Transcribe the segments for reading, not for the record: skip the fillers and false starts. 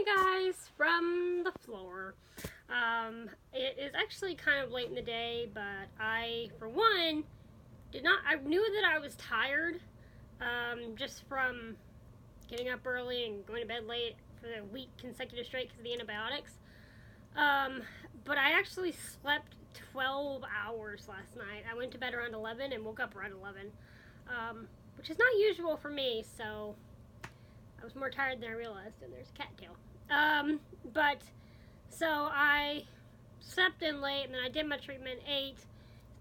guys from the floor. It is actually kind of late in the day, but I, for one, I knew that I was tired, just from getting up early and going to bed late for the week consecutive straight because of the antibiotics. But I actually slept 12 hours last night. I went to bed around 11 and woke up around 11, which is not usual for me, so I was more tired than I realized, and there's a cattail. So I slept in late, and then I did my treatment, ate,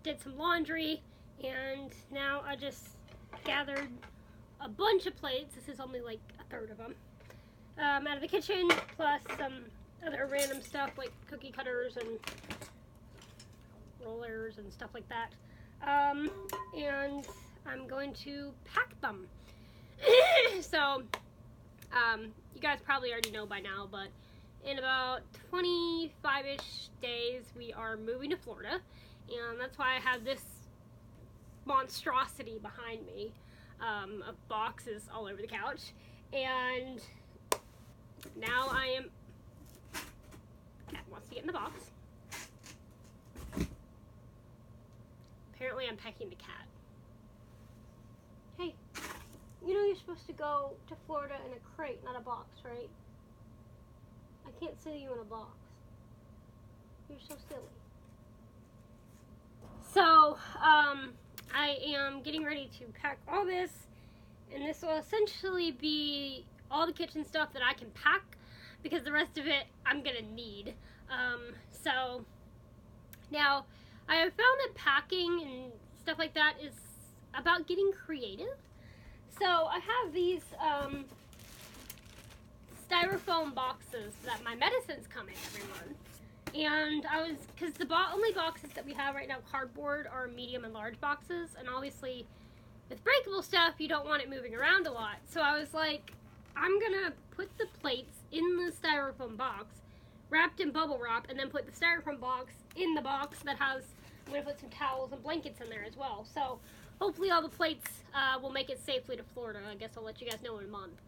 did some laundry, and now I just gathered a bunch of plates. This is only like a third of them, out of the kitchen, plus some other random stuff like cookie cutters and rollers and stuff like that. And I'm going to pack them. So, you guys probably already know by now, but in about 25-ish days, we are moving to Florida, and that's why I have this monstrosity behind me, of boxes all over the couch, and now I am, cat wants to get in the box. Apparently I'm pecking the cat. Hey, you know you're supposed to go to Florida in a crate, not a box, right? I can't see you in a box. You're so silly. So, I am getting ready to pack all this, and this will essentially be all the kitchen stuff that I can pack, because the rest of it I'm gonna need. So, now, I have found that packing and stuff like that is about getting creative. So, I have these, styrofoam boxes that my medicines come in every month. And because the only boxes that we have right now, cardboard, are medium and large boxes. And obviously, with breakable stuff, you don't want it moving around a lot. So I was like, I'm gonna put the plates in the styrofoam box, wrapped in bubble wrap, and then put the styrofoam box in the box that has, I'm gonna put some towels and blankets in there as well. So hopefully all the plates will make it safely to Florida. I guess I'll let you guys know in a month.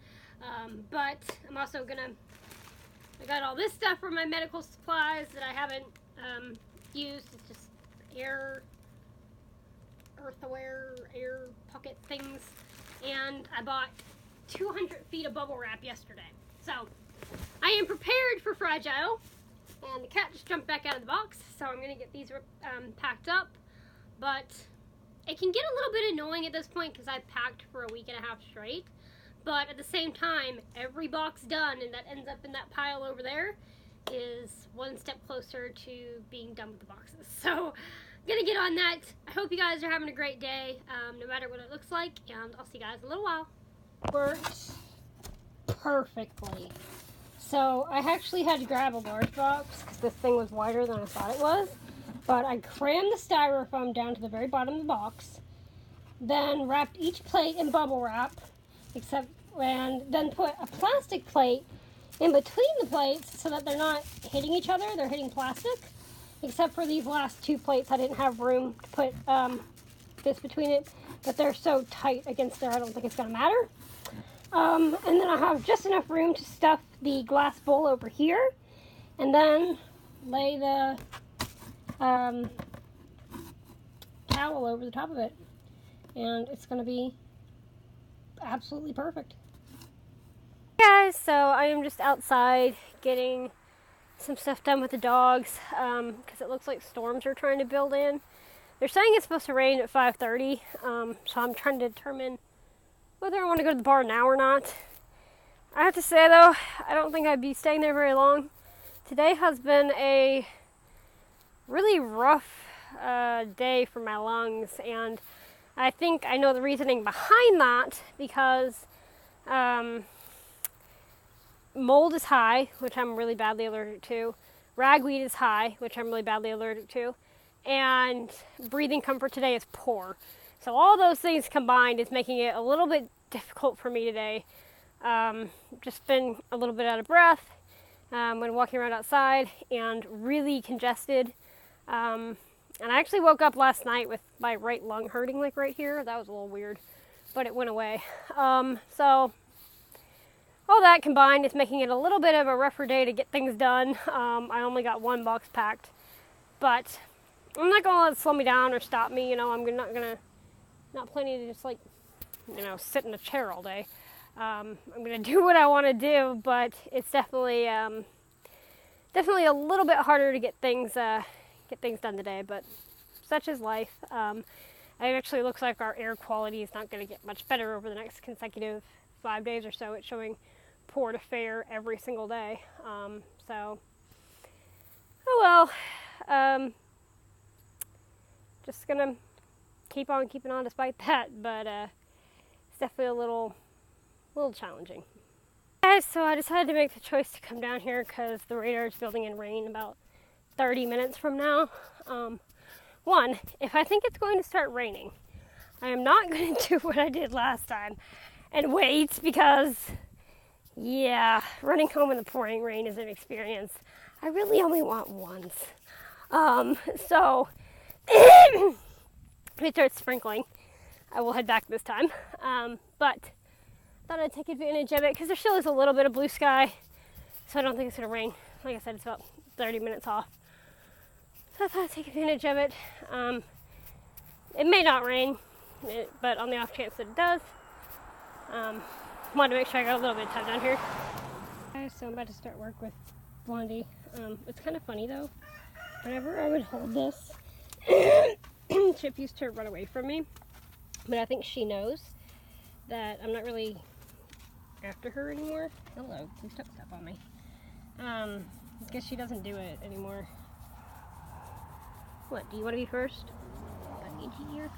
But I'm also I got all this stuff for my medical supplies that I haven't used. It's just earthware, air pocket things. And I bought 200 feet of bubble wrap yesterday. So I am prepared for fragile. And the cat just jumped back out of the box, so I'm going to get these packed up. But it can get a little bit annoying at this point because I've packed for a week and a half straight. But at the same time, every box done and that ends up in that pile over there is one step closer to being done with the boxes. So I'm going to get on that. I hope you guys are having a great day, no matter what it looks like, and I'll see you guys in a little while. Worked perfectly. So I actually had to grab a large box because this thing was wider than I thought it was. But I crammed the styrofoam down to the very bottom of the box, then wrapped each plate in bubble wrap, and then put a plastic plate in between the plates so that they're not hitting each other, they're hitting plastic. Except for these last two plates, I didn't have room to put this between it, but they're so tight against there, I don't think it's going to matter. And then I have just enough room to stuff the glass bowl over here, and then lay the towel over the top of it, and it's going to be absolutely perfect. Hey guys, so I am just outside getting some stuff done with the dogs, because it looks like storms are trying to build in. They're saying it's supposed to rain at 5:30, so I'm trying to determine whether I want to go to the bar now or not. I have to say though, I don't think I'd be staying there very long. Today has been a really rough day for my lungs, and I think I know the reasoning behind that because mold is high, which I'm really badly allergic to. Ragweed is high, which I'm really badly allergic to. And breathing comfort today is poor. So all those things combined is making it a little bit difficult for me today. Just been a little bit out of breath when walking around outside and really congested. And I actually woke up last night with my right lung hurting, like right here. That was a little weird, but it went away. So all that combined is making it a little bit of a rougher day to get things done. I only got one box packed, but I'm not gonna let it slow me down or stop me. You know, I'm not planning to just like, you know, sit in a chair all day. I'm gonna do what I want to do, but it's definitely a little bit harder to get things done today. But such is life. It actually looks like our air quality is not going to get much better over the next consecutive 5 days or so. It's showing poor to fair every single day. So, oh well. Just gonna keep on keeping on despite that, but it's definitely a little challenging. Guys, so I decided to make the choice to come down here because the radar is building in rain about 30 minutes from now. One, if I think it's going to start raining, I am not going to do what I did last time and wait because, yeah, running home in the pouring rain is an experience I really only want once. So, if it starts sprinkling, I will head back this time. But I thought I'd take advantage of it because there still is a little bit of blue sky, so I don't think it's going to rain. Like I said, it's about 30 minutes off. So I thought I'd take advantage of it. It may not rain, but on the off chance that it does, wanted to make sure I got a little bit of time down here. So I'm about to start work with Blondie. It's kind of funny though. Whenever I would hold this, Chip used to run away from me, but I think she knows that I'm not really after her anymore. Hello, please don't step on me. I guess she doesn't do it anymore. What, do you want to be first? Got an itchy ear?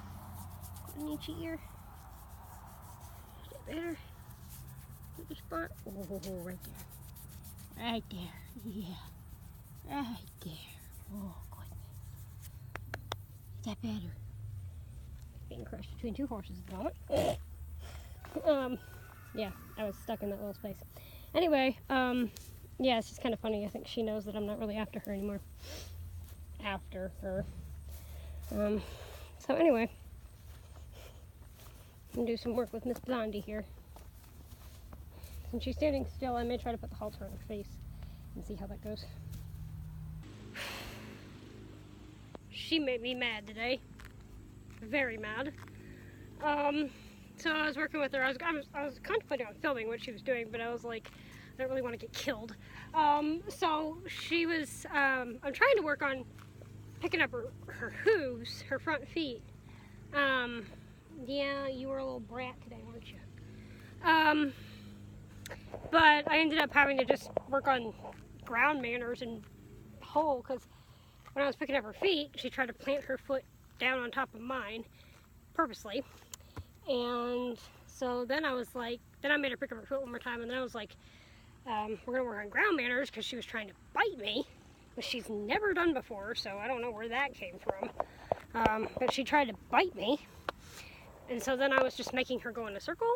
Got an itchy ear? Is that better? Little spot? Oh, right there. Right there. Yeah. Right there. Oh, goodness. Is that better? Being crushed between two horses at the moment. Yeah, I was stuck in that little space. Anyway, yeah, it's just kind of funny. I think she knows that I'm not really after her anymore. After her. So anyway, I'm gonna do some work with Miss Blondie here. Since she's standing still, I may try to put the halter on her face and see how that goes. She made me mad today. Very mad. So I was working with her. I was contemplating on filming what she was doing, but I was like, I don't really want to get killed. So she was, I'm trying to work on picking up her hooves, her front feet. Yeah, you were a little brat today, weren't you? But I ended up having to just work on ground manners and hole, because when I was picking up her feet, she tried to plant her foot down on top of mine, purposely. And so then I was like, then I made her pick up her foot one more time, and then I was like, we're gonna work on ground manners, because she was trying to bite me, which she's never done before, so I don't know where that came from. But she tried to bite me, and so then I was just making her go in a circle,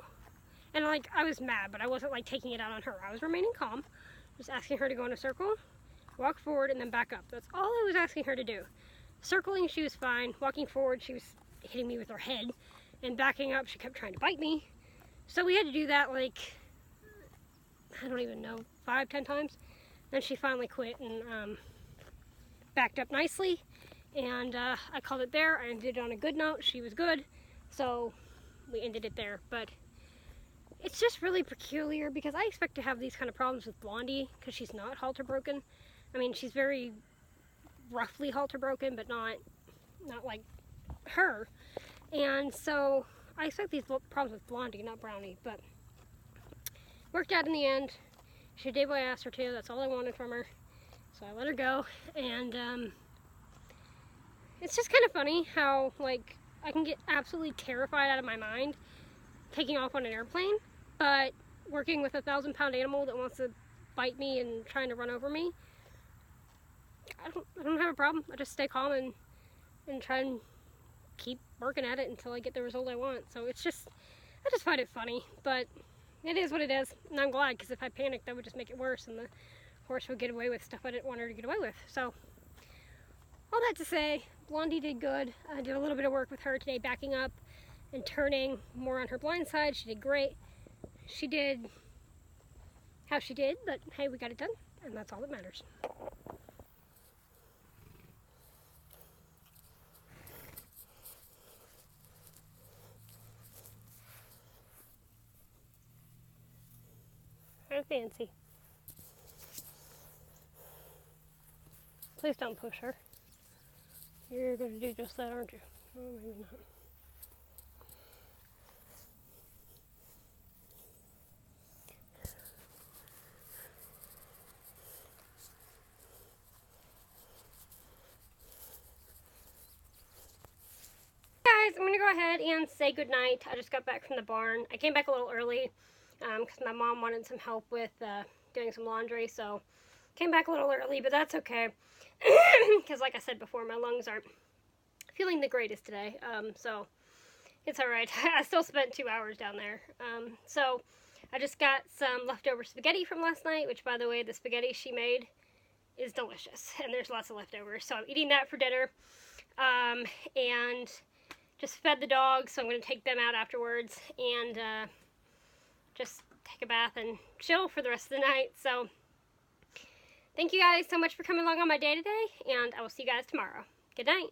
and like, I was mad, but I wasn't like taking it out on her. I was remaining calm, just asking her to go in a circle, walk forward, and then back up. That's all I was asking her to do. Circling, she was fine. Walking forward, she was hitting me with her head, and backing up, she kept trying to bite me. So we had to do that like, I don't even know, 5-10 times. Then she finally quit and backed up nicely, and I called it there. I ended it on a good note. She was good, so we ended it there. But it's just really peculiar because I expect to have these kind of problems with Blondie because she's not halter broken. I mean, she's very roughly halter broken, but not like her. And so I expect these problems with Blondie, not Brownie, but worked out in the end. She did what I asked her to. That's all I wanted from her. So I let her go. And it's just kind of funny how, like, I can get absolutely terrified out of my mind taking off on an airplane, but working with a 1,000-pound animal that wants to bite me and trying to run over me, I don't have a problem. I just stay calm and try and keep working at it until I get the result I want. So it's just, I just find it funny, but it is what it is, and I'm glad, because if I panicked, that would just make it worse, and the horse would get away with stuff I didn't want her to get away with. So, all that to say, Blondie did good. I did a little bit of work with her today, backing up and turning more on her blind side. She did great. She did how she did, but hey, we got it done, and that's all that matters. How fancy. Please don't push her. You're going to do just that, aren't you? Oh, maybe not. Guys, I'm going to go ahead and say goodnight. I just got back from the barn. I came back a little early because my mom wanted some help with doing some laundry, so came back a little early, but that's okay. Because like I said before, my lungs aren't feeling the greatest today, so it's alright. I still spent 2 hours down there. So I just got some leftover spaghetti from last night, which, by the way, the spaghetti she made is delicious, and there's lots of leftovers, so I'm eating that for dinner. And just fed the dogs, so I'm going to take them out afterwards and just take a bath and chill for the rest of the night. So thank you guys so much for coming along on my day today, and I will see you guys tomorrow. Good night.